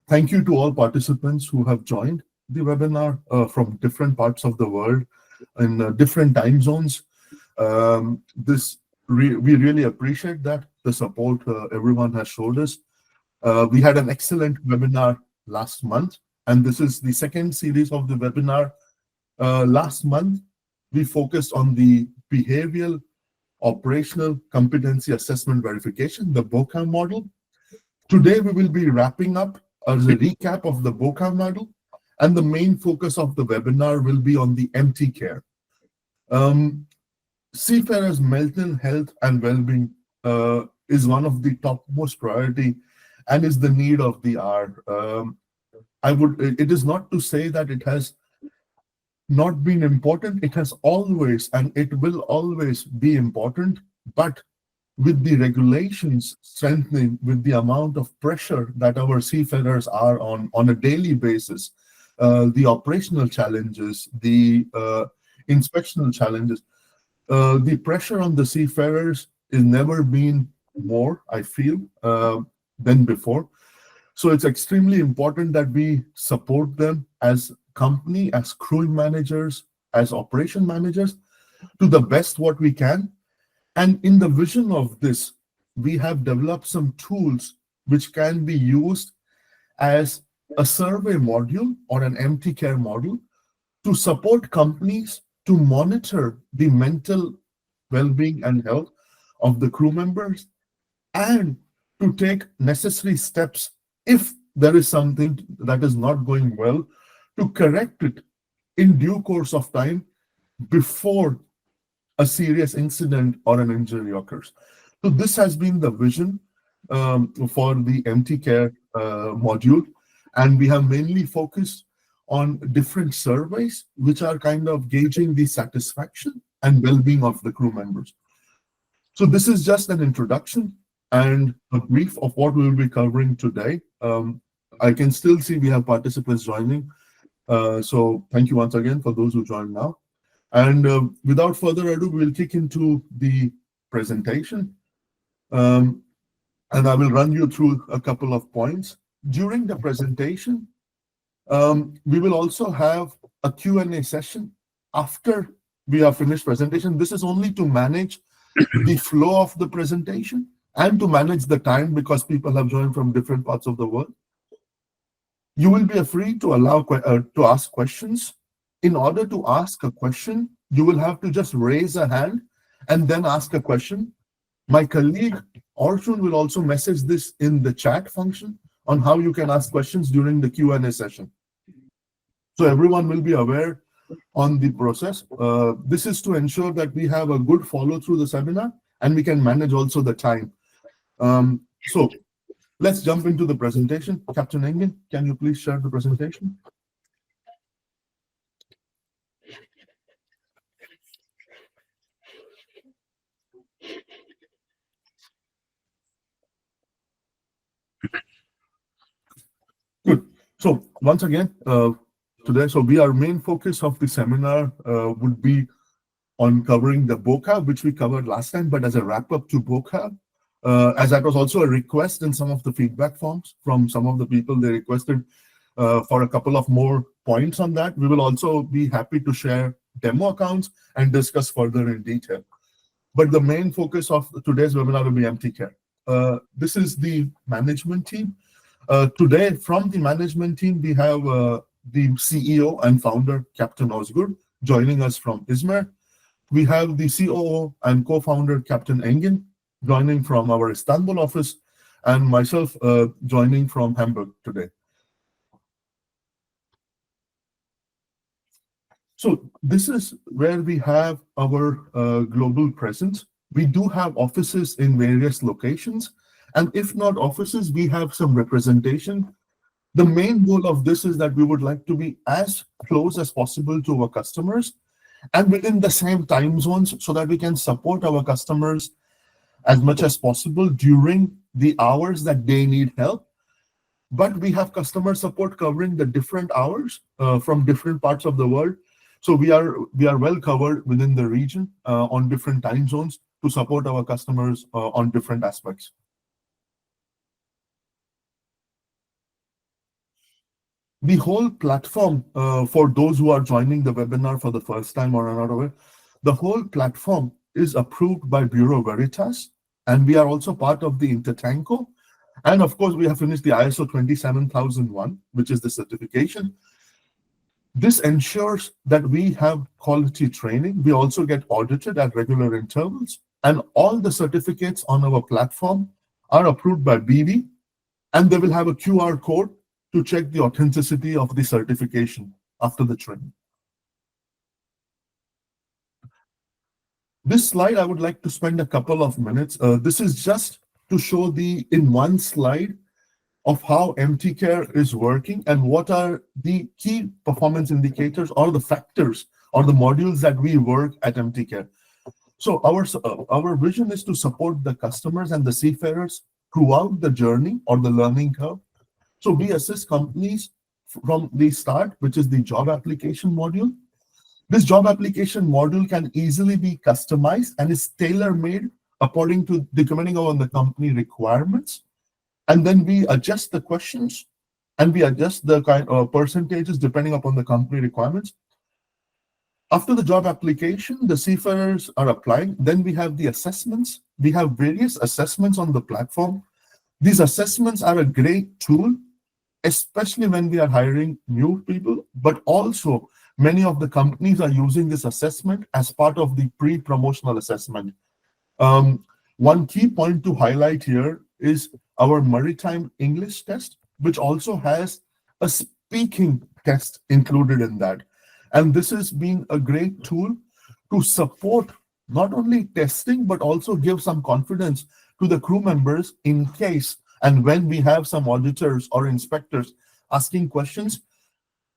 Thank you to all participants who have joined the webinar from different parts of the world in different time zones. We really appreciate that, the support everyone has showed us. We had an excellent webinar last month, and this is the second series of the webinar. Last month, we focused on the behavioral operational competency assessment verification, the BOCAV model. Today, we will be wrapping up as a recap of the BOCAV model, and the main focus of the webinar will be on the MTCare. Seafarers' mental health and well-being is one of the topmost priority and is the need of the hour. It is not to say that it has not been important. It has always, and it will always be important, but with the regulations strengthening, with the amount of pressure that our seafarers are on a daily basis, the operational challenges, the inspectional challenges, the pressure on the seafarers has never been more, I feel, than before. So it's extremely important that we support them as company, as crew managers, as operation managers, to the best what we can. And in the vision of this, we have developed some tools which can be used as a survey module or an MTCare module to support companies to monitor the mental well-being and health of the crew members, and to take necessary steps if there is something that is not going well, to correct it in due course of time before a serious incident or an injury occurs. So this has been the vision for the MTCare module, and we have mainly focused on different surveys which are kind of gauging the satisfaction and well-being of the crew members. So this is just an introduction and a brief of what we will be covering today. I can still see we have participants joining. So thank you once again for those who joined now. And without further ado, we'll kick into the presentation. And I will run you through a couple of points. During the presentation, we will also have a Q&A session after we have finished presentation. This is only to manage the flow of the presentation and to manage the time, because people have joined from different parts of the world. You will be free to allow to ask questions. In order to ask a question, you will have to just raise a hand and then ask a question. My colleague Arjun will also message this in the chat function on how you can ask questions during the Q&A session. So everyone will be aware on the process. This is to ensure that we have a good follow through the seminar and we can manage also the time. So let's jump into the presentation. Captain Engin, can you please share the presentation? Good. So once again, today, our main focus of the seminar would be on covering the BOCAV, which we covered last time, but as a wrap-up to BOCAV, as that was also a request in some of the feedback forms from some of the people. They requested for a couple of more points on that. We will also be happy to share demo accounts and discuss further in detail. But the main focus of today's webinar will be MTCare. This is the management team. Today, from the management team, we have the CEO and founder, Captain Ozgur, joining us from Izmir. We have the COO and co-founder, Captain Engin, joining from our Istanbul office, and myself joining from Hamburg today. So this is where we have our global presence. We do have offices in various locations, and if not offices, we have some representation. The main goal of this is that we would like to be as close as possible to our customers and within the same time zones, so that we can support our customers as much as possible during the hours that they need help. But we have customer support covering the different hours from different parts of the world. So we are well covered within the region on different time zones to support our customers on different aspects. The whole platform, for those who are joining the webinar for the first time or are not aware, the whole platform is approved by Bureau Veritas, and we are also part of the Intertanko. And of course, we have finished the ISO 27001, which is the certification. This ensures that we have quality training. We also get audited at regular intervals, and all the certificates on our platform are approved by BV, and they will have a QR code to check the authenticity of the certification after the training. This slide, I would like to spend a couple of minutes. This is just to show in one slide of how MTCare is working and what are the key performance indicators or the factors or the modules that we work at MTCare. So our vision is to support the customers and the seafarers throughout the journey or the learning curve. So we assist companies from the start, which is the job application module. This job application module can easily be customized and is tailor-made according to depending on the company requirements. And then we adjust the questions and we adjust the kind of percentages depending upon the company requirements. After the job application, the seafarers are applying. Then we have the assessments. We have various assessments on the platform. These assessments are a great tool, especially when we are hiring new people, but also many of the companies are using this assessment as part of the pre-promotional assessment. One key point to highlight here is our Maritime English test, which also has a speaking test included in that. And this has been a great tool to support not only testing, but also give some confidence to the crew members in case and when we have some auditors or inspectors asking questions.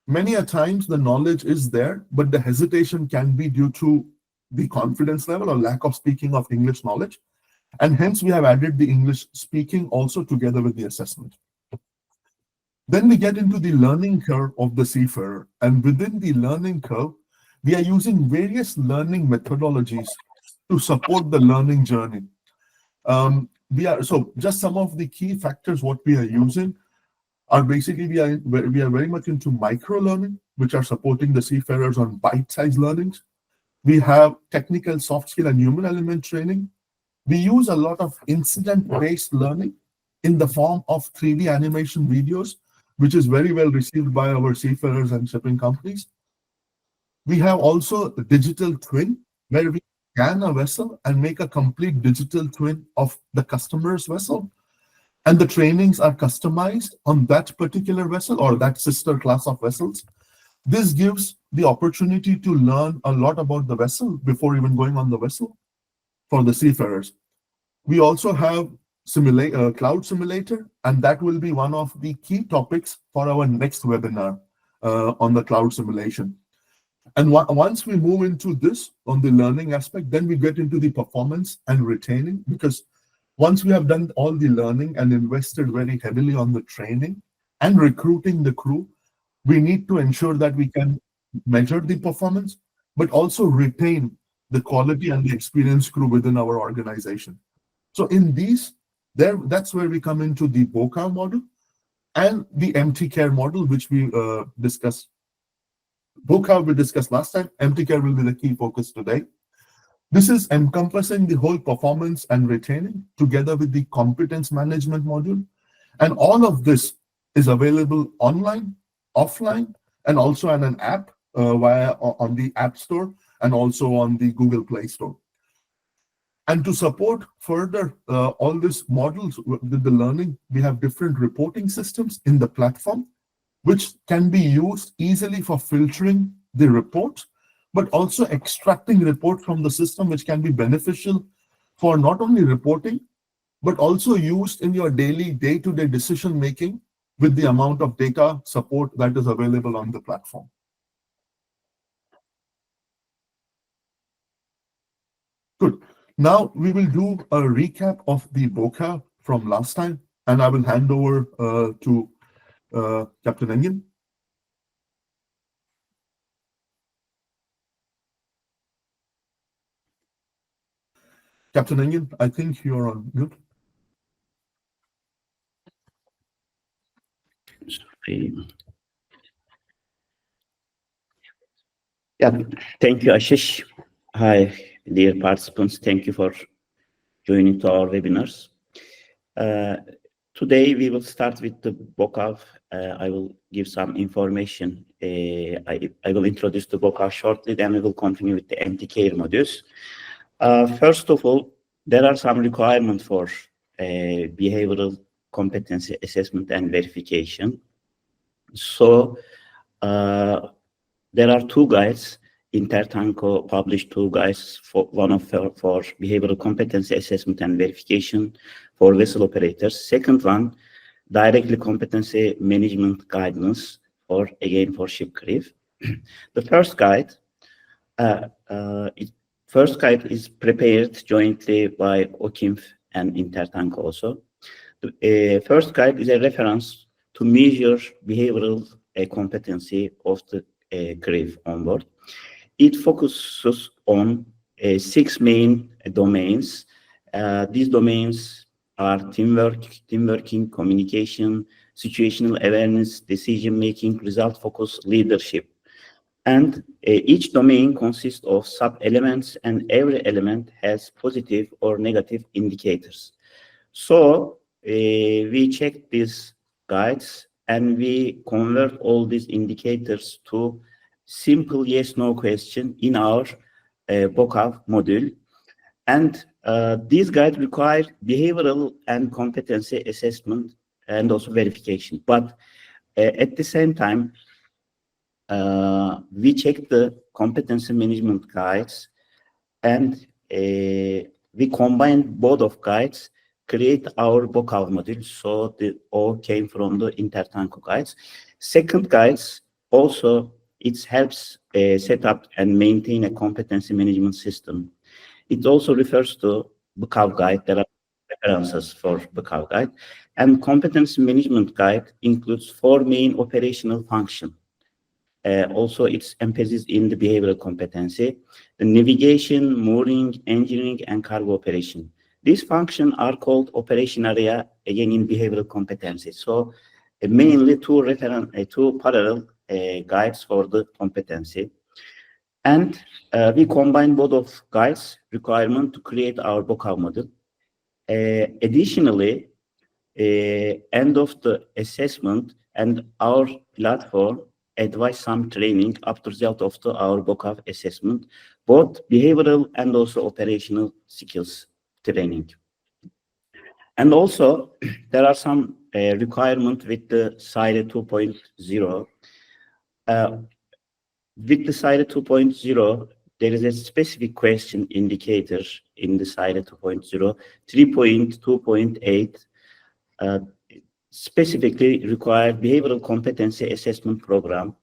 Many a times the knowledge is there, but the hesitation can be due to the confidence level or lack of speaking of English knowledge. And hence we have added the English speaking also together with the assessment. Then we get into the learning curve of the seafarer. And within the learning curve, we are using various learning methodologies to support the learning journey. So just some of the key factors what we are using are basically we are very much into micro learning, which are supporting the seafarers on bite-sized learnings. We have technical soft skill and human element training. We use a lot of incident-based learning in the form of 3D animation videos, which is very well received by our seafarers and shipping companies. We have also the digital twin, where we scan a vessel and make a complete digital twin of the customer's vessel. And the trainings are customized on that particular vessel or that sister class of vessels. This gives the opportunity to learn a lot about the vessel before even going on the vessel for the seafarers. We also have cloud simulator, and that will be one of the key topics for our next webinar on the cloud simulation. And once we move into this on the learning aspect, then we get into the performance and retaining, because once we have done all the learning and invested very heavily on the training and recruiting the crew, we need to ensure that we can measure the performance, but also retain the quality and the experienced crew within our organization. So in these, that's where we come into the BOCAV model and the MTCare model, which we discussed. BOCAV we discussed last time. MTCare will be the key focus today. This is encompassing the whole performance and retaining together with the competence management module. And all of this is available online, offline, and also on an app on the App Store and also on the Google Play Store. And to support further all these models with the learning, we have different reporting systems in the platform, which can be used easily for filtering the reports, but also extracting reports from the system, which can be beneficial for not only reporting, but also used in your daily day-to-day decision making with the amount of data support that is available on the platform. Good. Now we will do a recap of the BOCAV from last time, and I will hand over to Captain Engin. Captain Engin, I think you're on mute. Yeah, thank you, Ashish. Hi, dear participants. Thank you for joining to our webinars. Today, we will start with the BOCAV. I will give some information. I will introduce the BOCAV shortly, then we will continue with the MTCare modules. First of all, there are some requirements for behavioral competency assessment and verification. So, there are two guides. Intertanko published two guides, one for behavioral competency assessment and verification for vessel operators. Second one, directly competency management guidance for ship crew. The first guide, first guide is prepared jointly by OCIMF and Intertanko also. The first guide is a reference to measure behavioral competency of the crew on board. It focuses on 6 main domains. These domains are teamworking, communication, situational awareness, decision-making, result-focused leadership. And each domain consists of sub-elements, and every element has positive or negative indicators. So we check these guides and we convert all these indicators to simple yes/no question in our BOCAV module. And these guides require behavioral and competency assessment and also verification. But at the same time, we check the competency management guides and we combine both of guides, create our BOCAV module. So the all came from the Intertanko guides. Second guides also, it helps set up and maintain a competency management system. It also refers to BOCAV guide. There are references for BOCAV guide. And competency management guide includes 4 main operational functions. Also, its emphasis in the behavioral competency, the navigation, mooring, engineering, and cargo operation. These functions are called operation area, again in behavioral competency. So mainly two parallel guides for the competency. And we combine both of guides requirement to create our BOCAV model. Additionally, end of the assessment and our platform advise some training after result of our BOCAV assessment, both behavioral and also operational skills training. And also, there are some requirements with the SIRE 2.0. With the SIRE 2.0, there is a specific question indicator in the SIRE 2.0, 3.2.8, specifically required behavioral competency assessment program.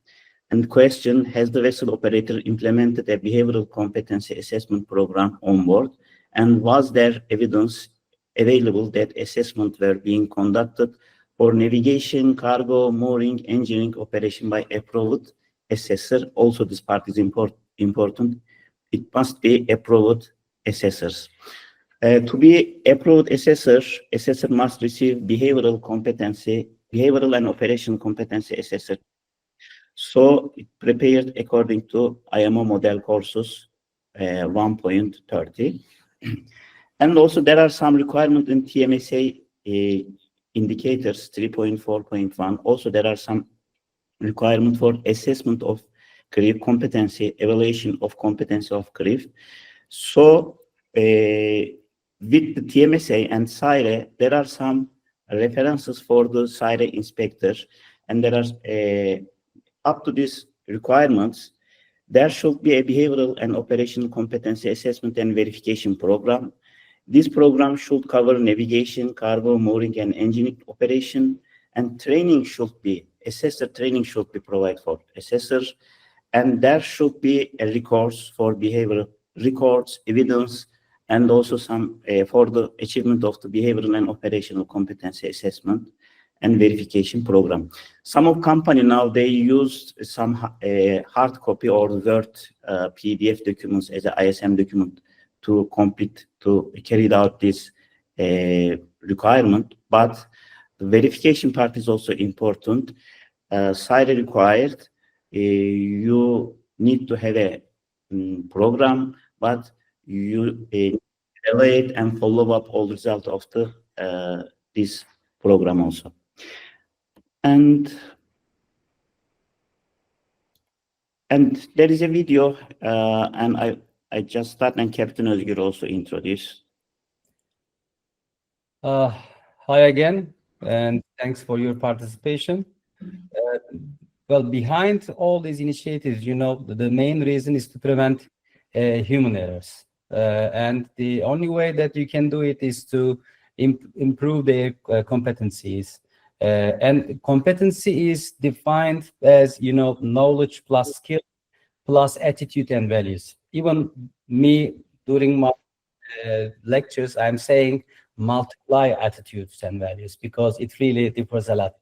And question, has the vessel operator implemented a behavioral competency assessment program on board? And was there evidence available that assessments were being conducted for navigation, cargo, mooring, engineering operation by approved assessor? Also, this part is important. It must be approved assessors. To be approved assessor must receive behavioral and operational competency assessor. So it prepared according to IMO model courses 1.30. And also there are some requirements in TMSA indicators 3.4.1. Also there are some requirements for assessment of crew competency, evaluation of competency of crew. So with the TMSA and SIRE, there are some references for the SIRE inspector, and there are up to these requirements, there should be a behavioral and operational competency assessment and verification program. This program should cover navigation, cargo, mooring, and engineering operation, and assessor training should be provided for assessors, and there should be a records for behavioral records, evidence, and also some for the achievement of the behavioral and operational competency assessment and verification program. Some of company now, they use some hard copy or Word PDF documents as an ISM document to carry out this requirement, but the verification part is also important. SIRE required you need to have a program, but you evaluate and follow up all results of the this program also. And there is a video, and I just start, and Captain Özgür also introduce. Hi again, and thanks for your participation. Well, behind all these initiatives, you know, the main reason is to prevent human errors. And the only way that you can do it is to improve their competencies. And competency is defined as, you know, knowledge plus skill plus attitude and values. Even me, during my lectures, I'm saying multiply attitudes and values because it really differs a lot.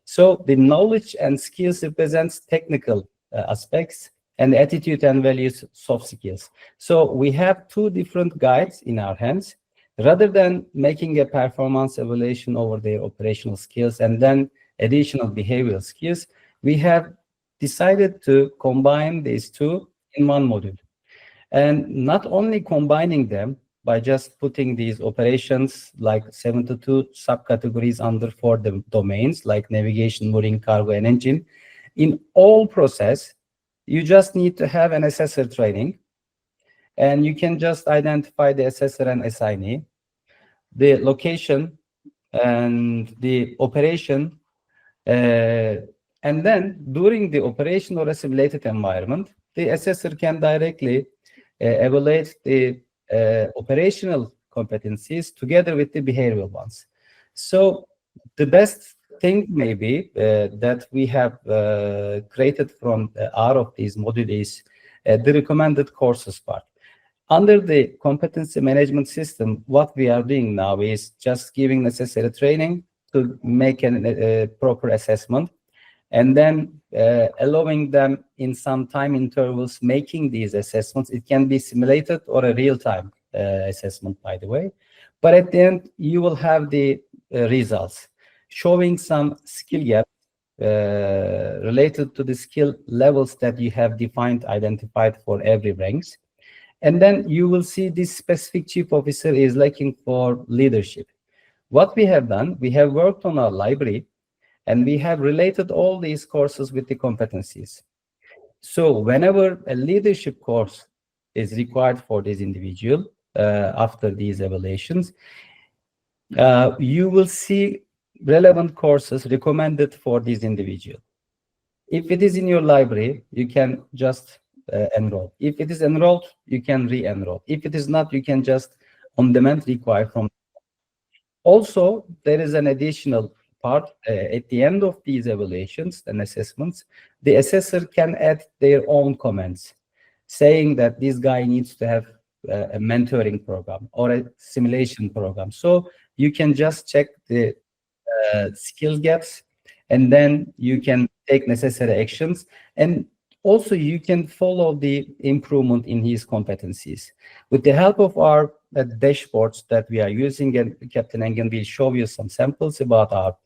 So the knowledge and skills represents technical aspects, and attitude and values soft skills. So we have two different guides in our hands. Rather than making a performance evaluation over their operational skills and then additional behavioral skills, we have decided to combine these two in one module. And not only combining them by just putting these operations like 72 subcategories under 4 domains like navigation, mooring, cargo, and engine. In all process, you just need to have an assessor training, and you can just identify the assessor and assignee, the location and the operation, and then during the operation or a simulated environment, the assessor can directly evaluate the operational competencies together with the behavioral ones. So the best thing maybe that we have created from out of these modules is the recommended courses part. Under the competency management system, what we are doing now is just giving necessary training to make a proper assessment, and then allowing them in some time intervals making these assessments. It can be simulated or a real-time assessment, by the way. But at the end, you will have the results showing some skill gaps related to the skill levels that you have defined, identified for every ranks. And then you will see this specific chief officer is looking for leadership. What we have done, we have worked on our library, and we have related all these courses with the competencies. So whenever a leadership course is required for this individual after these evaluations, you will see relevant courses recommended for this individual. If it is in your library, you can just enroll. If it is enrolled, you can re-enroll. If it is not, you can just on demand require from. Also, there is an additional part at the end of these evaluations and assessments. The assessor can add their own comments, saying that this guy needs to have a mentoring program or a simulation program. So you can just check the skill gaps, and then you can take necessary actions. And also you can follow the improvement in his competencies. With the help of our dashboards that we are using, and Captain Engin will show you some samples about our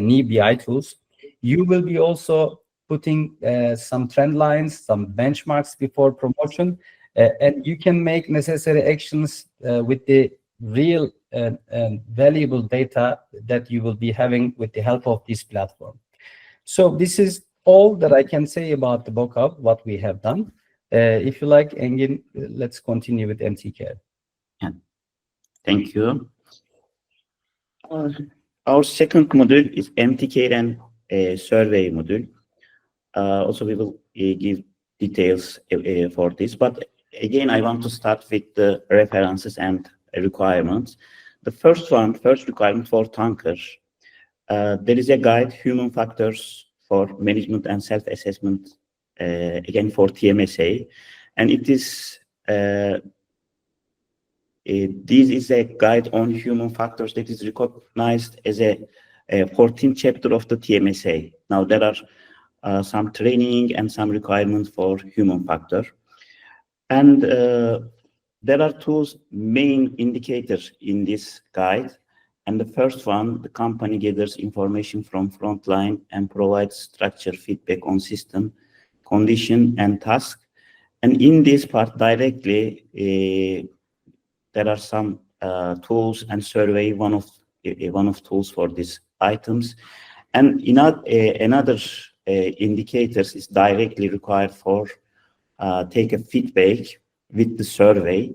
new BI tools, you will be also putting some trend lines, some benchmarks before promotion, and you can make necessary actions with the real valuable data that you will be having with the help of this platform. So this is all that I can say about the BOCAV, what we have done. If you like, Engin, let's continue with MTCare. Yeah. Thank you. Our second module is MTCare and survey module. Also, we will give details for this, but again, I want to start with the references and requirements. The first requirement for tankers. There is a guide, human factors for management and self-assessment, again for TMSA, and it is this is a guide on human factors that is recognized as a 14th chapter of the TMSA. Now there are some training and some requirements for human factor, and there are two main indicators in this guide. And the first one, the company gathers information from frontline and provides structured feedback on system, condition, and task. And in this part directly, there are some tools and survey, one of tools for these items. And another indicators is directly required for take a feedback with the survey,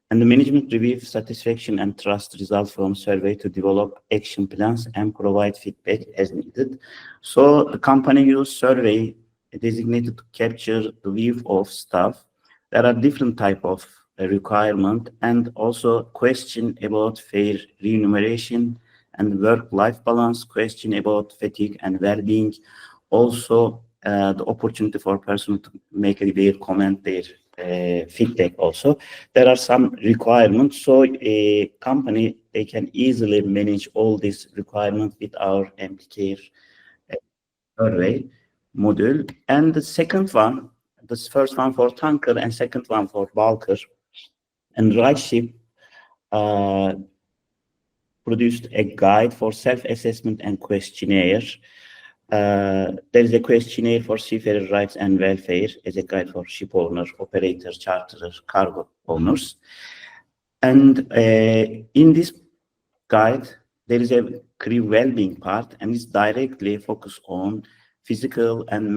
and the management review satisfaction and trust results from survey to develop action plans and provide feedback as needed. So the company use survey designated to capture the view of staff. There are different type of requirement, and also question about fair remuneration and work-life balance, question about fatigue and well-being, also the opportunity for person to make their comment, their feedback also. There are some requirements, so a company, they can easily manage all these requirements with our MTCare survey module. And the second one, this first one for tanker and second one for bulker and right ship, produced a guide for self-assessment and questionnaire. There is a questionnaire for seafarer rights and welfare as a guide for ship owners, operators, charterers, cargo owners. And in this guide, there is a crew well-being part, and it's directly focused on physical and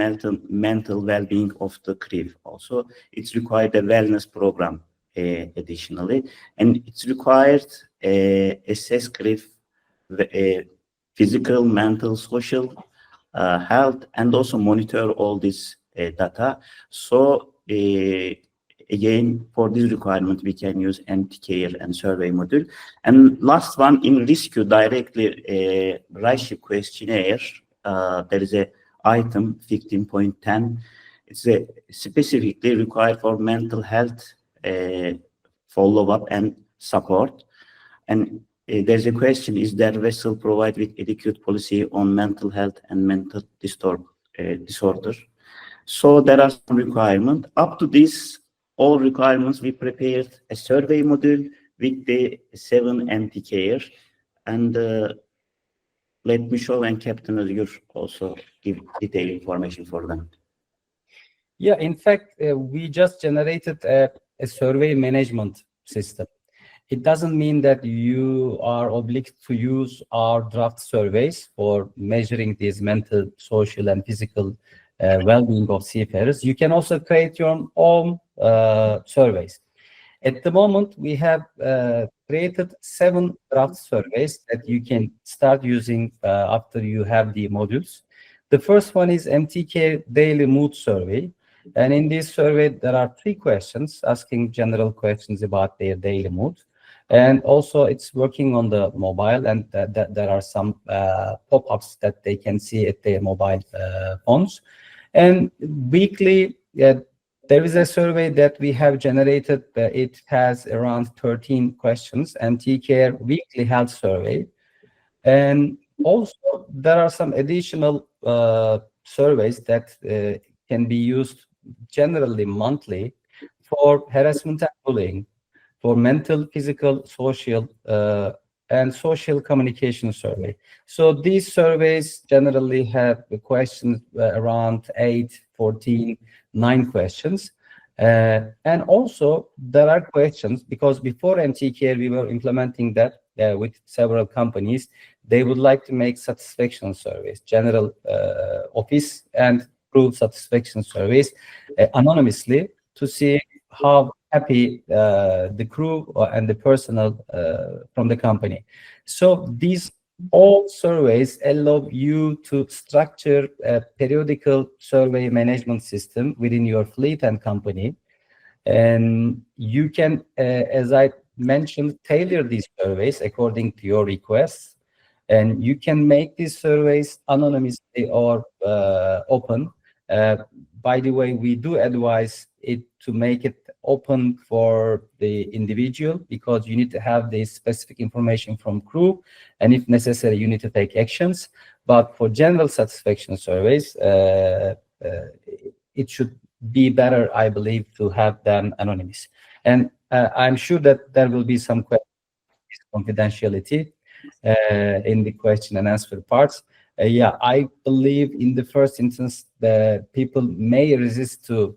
mental well-being of the crew. Also, it's required a wellness program additionally, and it's required assess crew physical, mental, social health, and also monitor all this data. So again, for this requirement, we can use MTCare and survey module. And last one, in rescue directly right ship questionnaire, there is a item 15.10. It's specifically required for mental health follow-up and support. And there's a question, is there vessel provide with adequate policy on mental health and mental disorder? So there are some requirements. Up to this, all requirements, we prepared a survey module with the 7 MTCare. And let me show, and Captain Özgür also give detailed information for them. Yeah, in fact, we just generated a survey management system. It doesn't mean that you are obliged to use our draft surveys for measuring these mental, social, and physical well-being of seafarers. You can also create your own surveys. At the moment, we have created 7 draft surveys that you can start using after you have the modules. The first one is MTCare Daily Mood Survey. And in this survey, there are 3 questions asking general questions about their daily mood. And also it's working on the mobile, and there are some pop-ups that they can see at their mobile phones. And weekly, there is a survey that we have generated. It has around 13 questions, MTCare Weekly Health Survey. And also there are some additional surveys that can be used generally monthly for harassment and bullying, for mental, physical, social, and social communication survey. So these surveys generally have the questions around 8, 14, 9 questions. And also there are questions, because before MTCare, we were implementing that with several companies. They would like to make satisfaction surveys, general office and crew satisfaction surveys anonymously to see how happy the crew and the personnel from the company. So these all surveys allow you to structure a periodical survey management system within your fleet and company. And you can, as I mentioned, tailor these surveys according to your requests. And you can make these surveys anonymously or open. By the way, we do advise it to make it open for the individual, because you need to have the specific information from crew, and if necessary, you need to take actions. But for general satisfaction surveys, it should be better, I believe, to have them anonymous. And I'm sure that there will be some confidentiality in the question and answer parts. Yeah, I believe in the first instance that people may resist to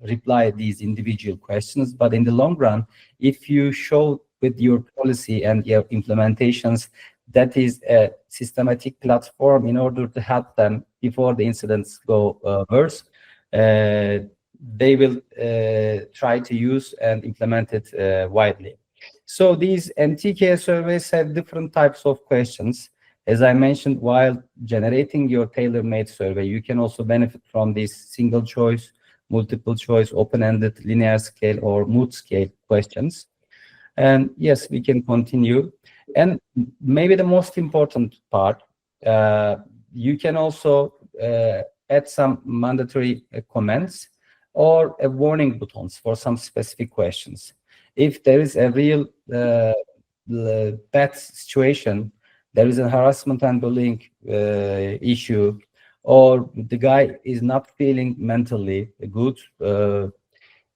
reply these individual questions. But in the long run, if you show with your policy and your implementations, that is a systematic platform in order to help them before the incidents go worse, they will try to use and implement it widely. So these MTCare surveys have different types of questions. As I mentioned, while generating your tailor-made survey, you can also benefit from these single choice, multiple choice, open-ended, linear scale, or mood scale questions. And yes, we can continue. And maybe the most important part, you can also add some mandatory comments or warning buttons for some specific questions. If there is a real bad situation, there is a harassment and bullying issue, or the guy is not feeling mentally good,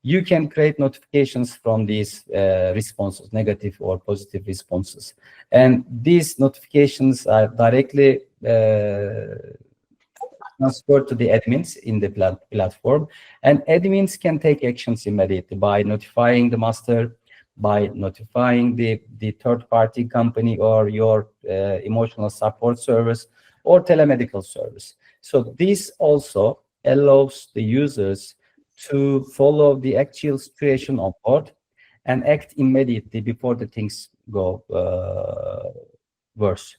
you can create notifications from these responses, negative or positive responses. And these notifications are directly transferred to the admins in the platform. And admins can take actions immediately by notifying the master, by notifying the third-party company or your emotional support service or telemedical service. So this also allows the users to follow the actual situation on board and act immediately before the things go worse.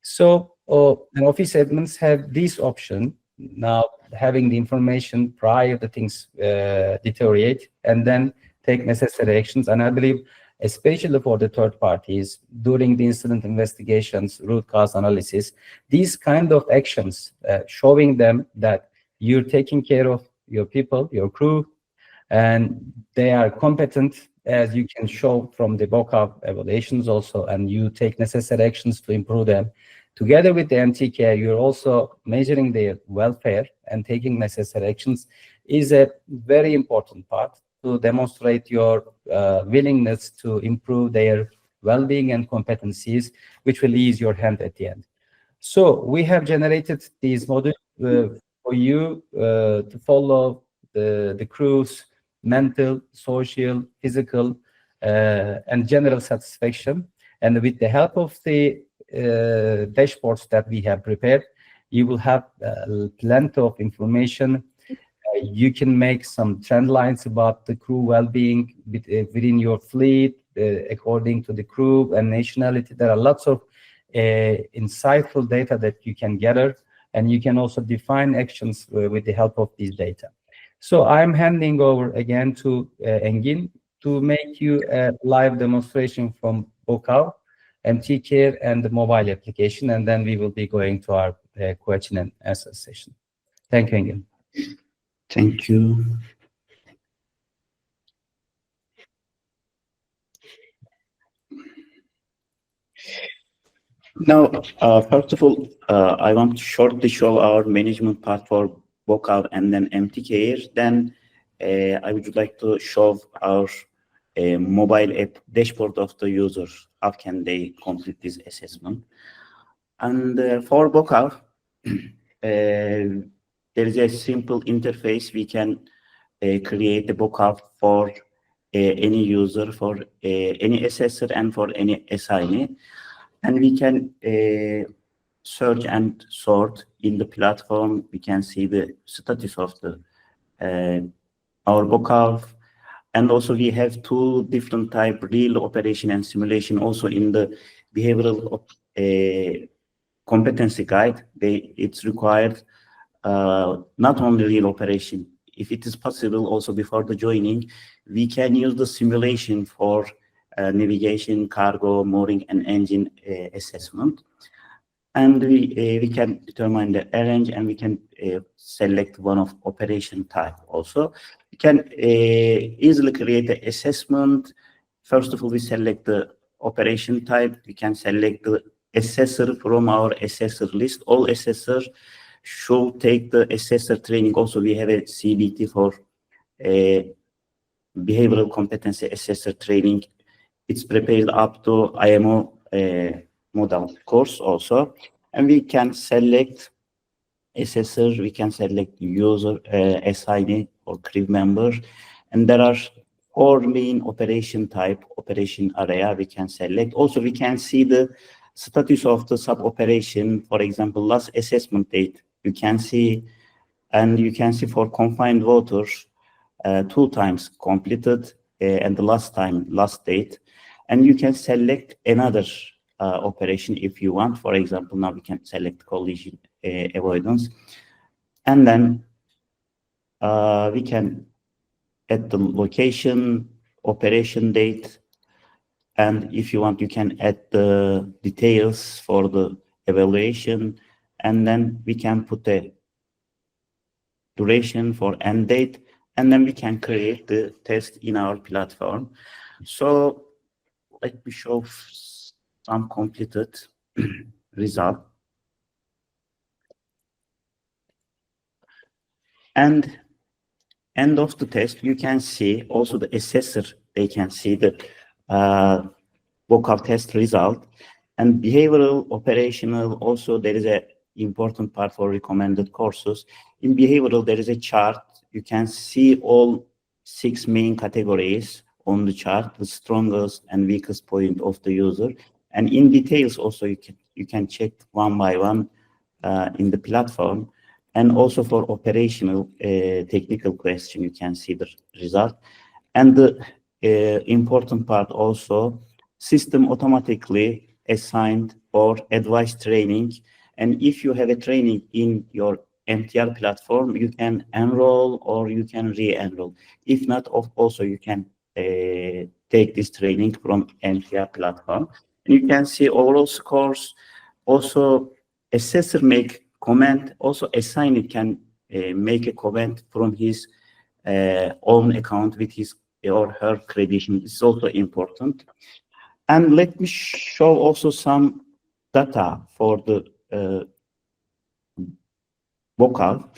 So office admins have this option now, having the information prior to things deteriorate, and then take necessary actions. And I believe, especially for the third parties, during the incident investigations, root cause analysis, these kind of actions showing them that you're taking care of your people, your crew, and they are competent, as you can show from the BOCAV evaluations also, and you take necessary actions to improve them. Together with the MTCare, you're also measuring their welfare and taking necessary actions is a very important part to demonstrate your willingness to improve their well-being and competencies, which will ease your hand at the end. So we have generated these modules for you to follow the crew's mental, social, physical, and general satisfaction. And with the help of the dashboards that we have prepared, you will have plenty of information. You can make some trend lines about the crew well-being within your fleet, according to the crew and nationality. There are lots of insightful data that you can gather, and you can also define actions with the help of these data. So I'm handing over again to Engin to make you a live demonstration from BOCAV, MTCare, and the mobile application, and then we will be going to our question and answer session. Thank you, Engin. Thank you. Now, first of all, I want to shortly show our management part for BOCAV and then MTCare. Then I would like to show our mobile app dashboard of the user. How can they complete this assessment? And for BOCAV, there is a simple interface. We can create the BOCAV for any user, for any assessor, and for any assignee. And we can search and sort in the platform. We can see the status of the our BOCAV. And also we have two different type, real operation and simulation, also in the behavioral competency guide. It's required not only real operation. If it is possible, also before the joining, we can use the simulation for navigation, cargo, mooring, and engine assessment. And we can determine the range, and we can select one of operation type also. We can easily create the assessment. First of all, we select the operation type. We can select the assessor from our assessor list. All assessors should take the assessor training. Also, we have a CBT for behavioral competency assessor training. It's prepared up to IMO model course also. And we can select assessor, we can select user, assignee, or crew member. And there are 4 main operation type, operation area we can select. Also, we can see the status of the sub-operation. For example, last assessment date, you can see, and you can see for confined water, 2 times completed, and the last date. And you can select another operation if you want. For example, now we can select collision avoidance. And then we can add the location, operation date, and if you want, you can add the details for the evaluation, and then we can put a duration for end date, and then we can create the test in our platform. So let me show some completed result. And end of the test, you can see also the assessor, they can see the BOCAV test result. And behavioral, operational, also there is a important part for recommended courses. In behavioral, there is a chart. You can see all 6 main categories on the chart, the strongest and weakest point of the user. And in details also, you can check one by one in the platform. And also for operational technical question, you can see the result. And the important part also, system automatically assigned or advice training. And if you have a training in your MTR platform, you can enroll or you can re-enroll. If not, also you can take this training from MTR platform. And you can see overall scores. Also, assessor make comment. Also, assigner can make a comment from his own account with his or her credentials. It's also important. And let me show also some data for the BOCAV.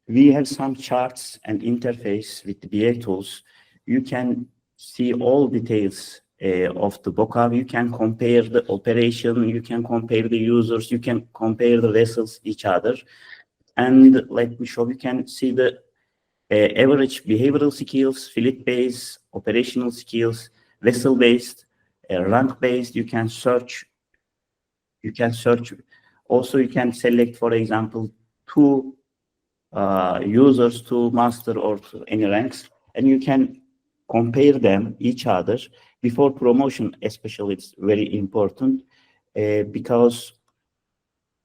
We have some charts and interface with the BA tools. You can see all details of the BOCAV. You can compare the operation, you can compare the users, you can compare the vessels each other. And let me show, you can see the average behavioral skills, fleet-based, operational skills, vessel-based, rank-based. You can search. Also, you can select, for example, 2 users, 2 master or any ranks, and you can compare them each other before promotion. Especially, it's very important because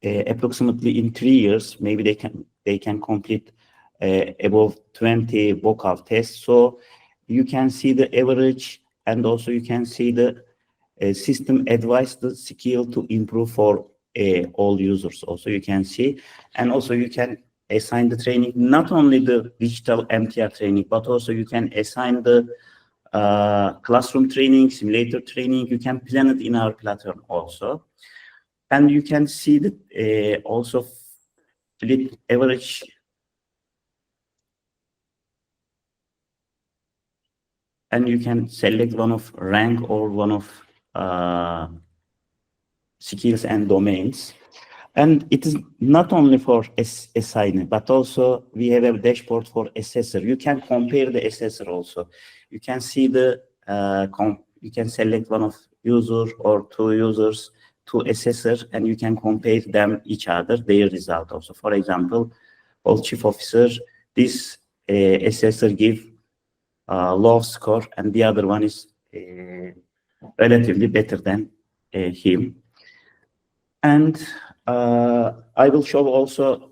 approximately in 3 years, maybe they can complete above 20 BOCAV tests. So you can see the average, and also you can see the system advice, the skill to improve for all users. Also you can see, and also you can assign the training, not only the digital MTR training, but also you can assign the classroom training, simulator training. You can plan it in our platform also. And you can see the also fleet average. And you can select one of rank or one of skills and domains. And it is not only for assigning, but also we have a dashboard for assessor. You can compare the assessor also. You can see the, you can select one of user or 2 users, 2 assessors, and you can compare them each other, their result also. For example, all chief officer, this assessor give low score, and the other one is relatively better than him. And I will show also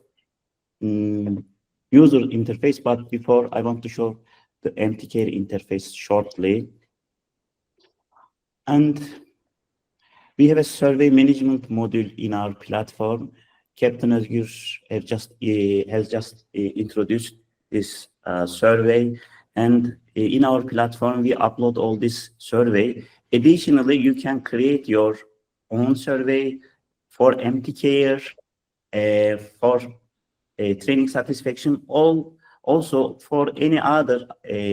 user interface, but before I want to show the MTCare interface shortly. And we have a survey management module in our platform. Captain Özgür has just introduced this survey. And in our platform, we upload all this survey. Additionally, you can create your own survey for MTCare, for training satisfaction, also for any other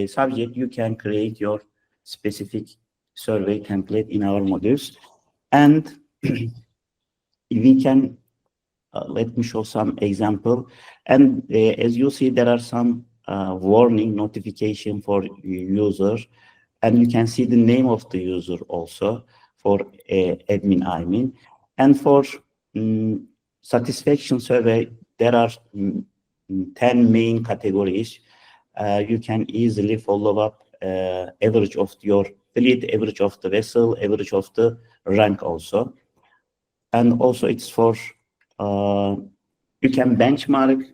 subject. You can create your specific survey template in our modules. And we can, let me show some example. And as you see, there are some warning notification for user, and you can see the name of the user also for admin, I mean. And for satisfaction survey, there are 10 main categories. You can easily follow up average of your fleet, average of the vessel, average of the rank also. And also it's for, you can benchmark,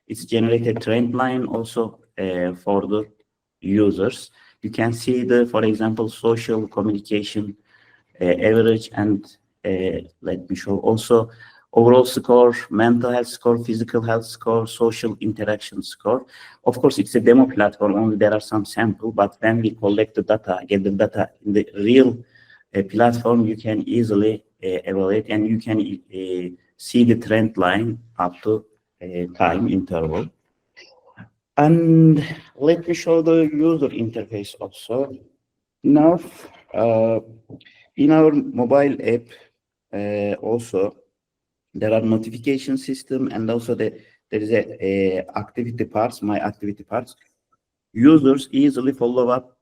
it's generated trend line also for the users. You can see the, for example, social communication average, and let me show also overall score, mental health score, physical health score, social interaction score. Of course, it's a demo platform, only there are some sample, but when we collect the data, get the data in the real platform, you can easily evaluate, and you can see the trend line up to time interval. And let me show the user interface also. Now, in our mobile app, also there are notification system, and also there is a activity parts, my activity parts. Users easily follow up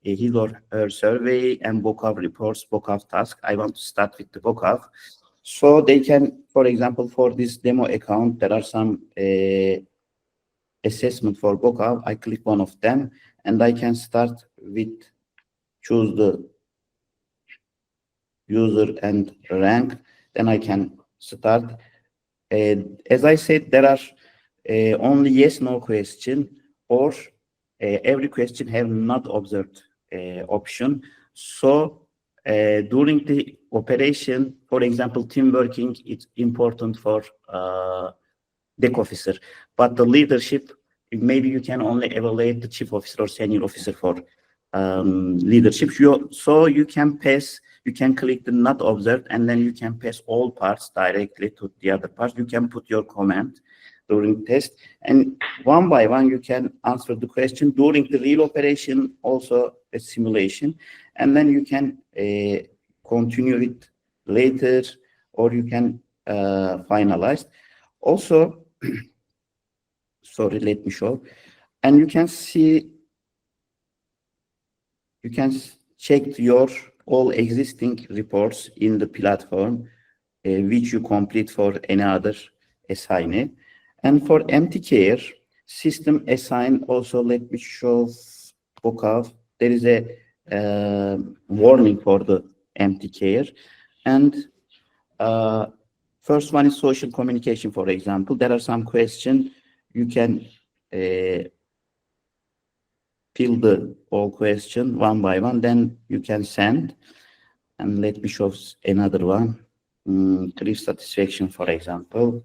his or her survey and BOCAV reports, BOCAV task. I want to start with the BOCAV. So they can, for example, for this demo account, there are some assessment for BOCAV. I click one of them, and I can start with, choose the user and rank. Then I can start. As I said, there are only yes, no question, or every question have not observed option. So during the operation, for example, team working, it's important for deck officer, but the leadership, maybe you can only evaluate the chief officer or senior officer for leadership. So you can pass, you can click the not observed, and then you can pass all parts directly to the other parts. You can put your comment during test, and one by one you can answer the question during the real operation, also a simulation, and then you can continue it later, or you can finalize. Also, sorry, let me show. And you can see, you can check your all existing reports in the platform, which you complete for any other assignee. And for MTCare, system assign, also let me show BOCAV. There is a warning for the MTCare. And first one is social communication, for example. There are some questions. You can fill the all question one by one, then you can send. And let me show another one. Career satisfaction, for example.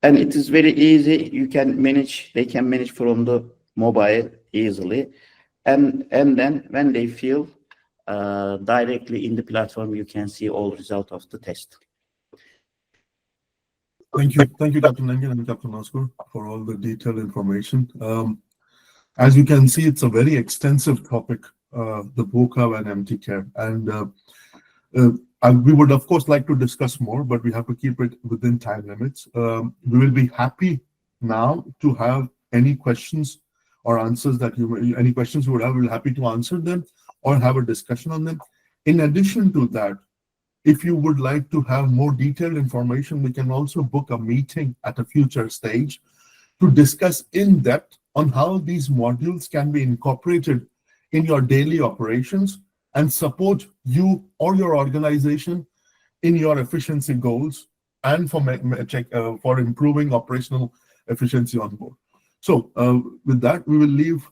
And it is very easy. You can manage, they can manage from the mobile easily. And then when they fill directly in the platform, you can see all result of the test. Thank you, Captain Engin and Captain Oscar, for all the detailed information. As you can see, it's a very extensive topic, the BOCAV and MTCare, and we would of course like to discuss more, but we have to keep it within time limits. We will be happy now to have any questions or answers that any questions you would have. We're happy to answer them or have a discussion on them. In addition to that, if you would like to have more detailed information, we can also book a meeting at a future stage to discuss in depth on how these modules can be incorporated in your daily operations and support you or your organization in your efficiency goals and for improving operational efficiency on board. So with that, we will leave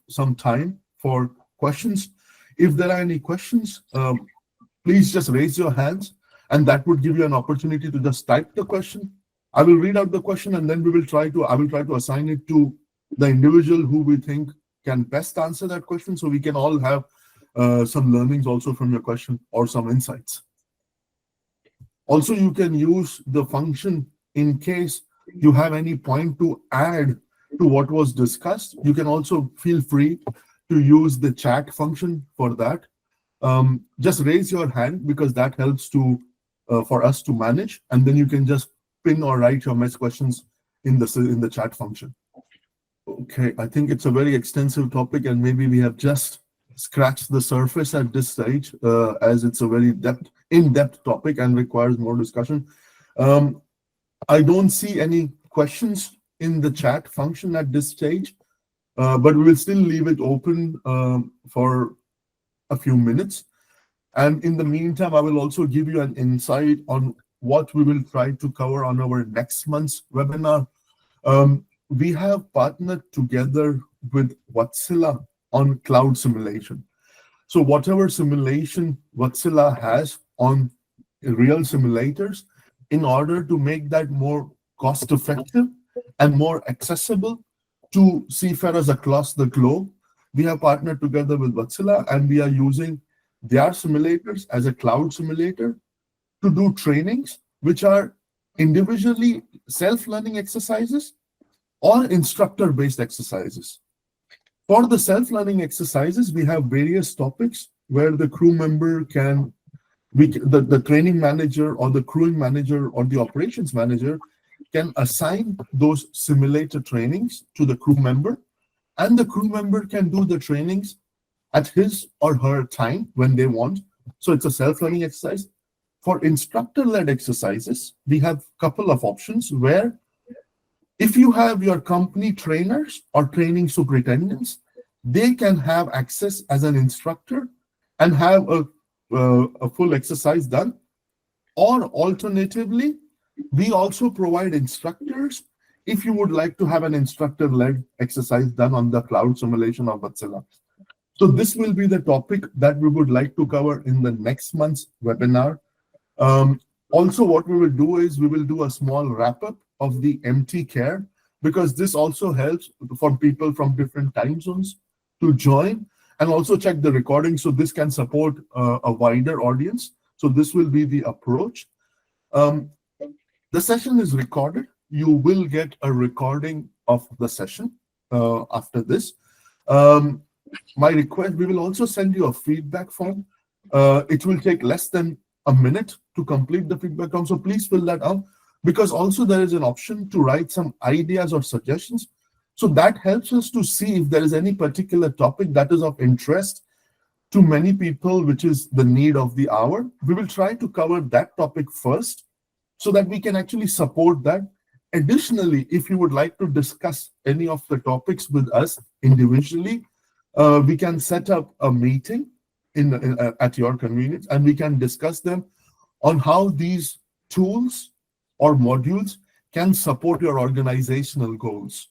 some time for questions. If there are any questions, please just raise your hands, and that would give you an opportunity to just type the question. I will read out the question, and then I will try to assign it to the individual who we think can best answer that question, so we can all have some learnings also from your question or some insights. Also, you can use the function in case you have any point to add to what was discussed. You can also feel free to use the chat function for that. Just raise your hand, because that helps to for us to manage, and then you can just ping or write your questions in the chat function. Okay, I think it's a very extensive topic, and maybe we have just scratched the surface at this stage, as it's a very in-depth topic and requires more discussion. I don't see any questions in the chat function at this stage, but we will still leave it open for a few minutes. And in the meantime, I will also give you an insight on what we will try to cover on our next month's webinar. We have partnered together with Wärtsilä on cloud simulation. So whatever simulation Wärtsilä has on real simulators, in order to make that more cost-effective and more accessible to seafarers across the globe, we have partnered together with Wärtsilä, and we are using their simulators as a cloud simulator to do trainings, which are individually self-learning exercises or instructor-based exercises. For the self-learning exercises, we have various topics where the crew member can, the training manager or the crewing manager or the operations manager can assign those simulator trainings to the crew member, and the crew member can do the trainings at his or her time when they want. So it's a self-learning exercise. For instructor-led exercises, we have a couple of options where if you have your company trainers or training superintendents, they can have access as an instructor and have a full exercise done. Or alternatively, we also provide instructors if you would like to have an instructor-led exercise done on the cloud simulation of Wärtsilä. So this will be the topic that we would like to cover in the next month's webinar. Also, what we will do is we will do a small wrap-up of the MTCare, because this also helps for people from different time zones to join and also check the recording, so this can support a wider audience. So this will be the approach. The session is recorded. You will get a recording of the session after this. My request, we will also send you a feedback form. It will take less than a minute to complete the feedback form, so please fill that out, because also there is an option to write some ideas or suggestions. So that helps us to see if there is any particular topic that is of interest to many people, which is the need of the hour. We will try to cover that topic first so that we can actually support that. Additionally, if you would like to discuss any of the topics with us individually, we can set up a meeting at your convenience, and we can discuss them on how these tools or modules can support your organizational goals.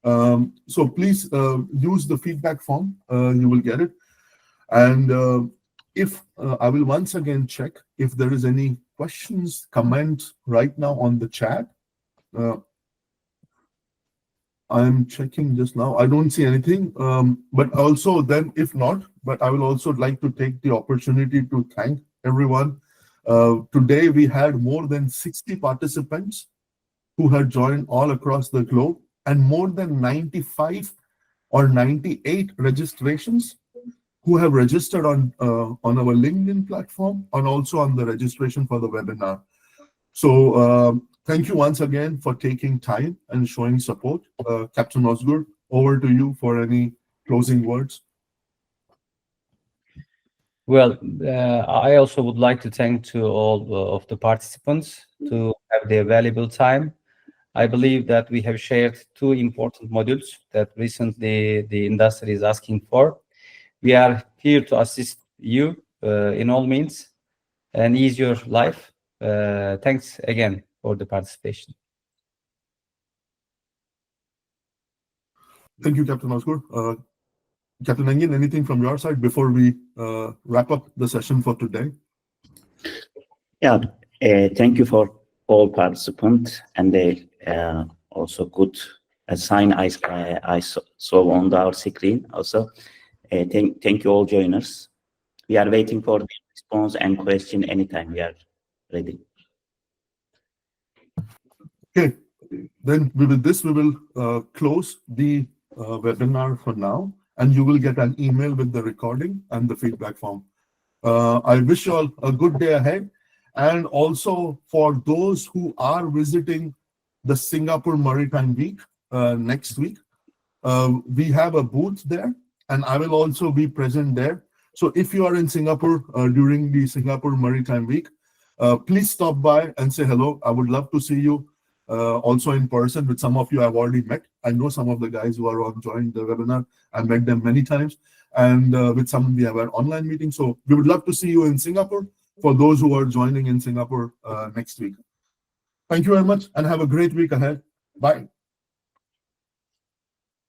So please use the feedback form. You will get it. And if I will once again check if there is any questions, comment right now on the chat. I'm checking just now. I don't see anything. But also then, if not, but I will also like to take the opportunity to thank everyone. Today we had more than 60 participants who had joined all across the globe, and more than 95 or 98 registrations who have registered on our LinkedIn platform and also on the registration for the webinar. So thank you once again for taking time and showing support. Captain Özgür, over to you for any closing words. Well, I also would like to thank to all of the participants to have their valuable time. I believe that we have shared two important modules that recently the industry is asking for. We are here to assist you in all means and ease your life. Thanks again for the participation. Thank you, Captain Özgür. Captain Engin, anything from your side before we wrap up the session for today? Yeah, thank you for all participants, and they also good sign I saw on our screen also. Thank you all joiners. We are waiting for the response and question anytime we are ready. Okay, then with this we will close the webinar for now, and you will get an email with the recording and the feedback form. I wish you all a good day ahead, and also for those who are visiting the Singapore Maritime Week next week. We have a booth there, and I will also be present there. So if you are in Singapore during the Singapore Maritime Week, please stop by and say hello. I would love to see you also in person. With some of you I've already met. I know some of the guys who are on joined the webinar. I met them many times, and with some we have an online meeting. So we would love to see you in Singapore for those who are joining in Singapore next week. Thank you very much and have a great week ahead. Bye.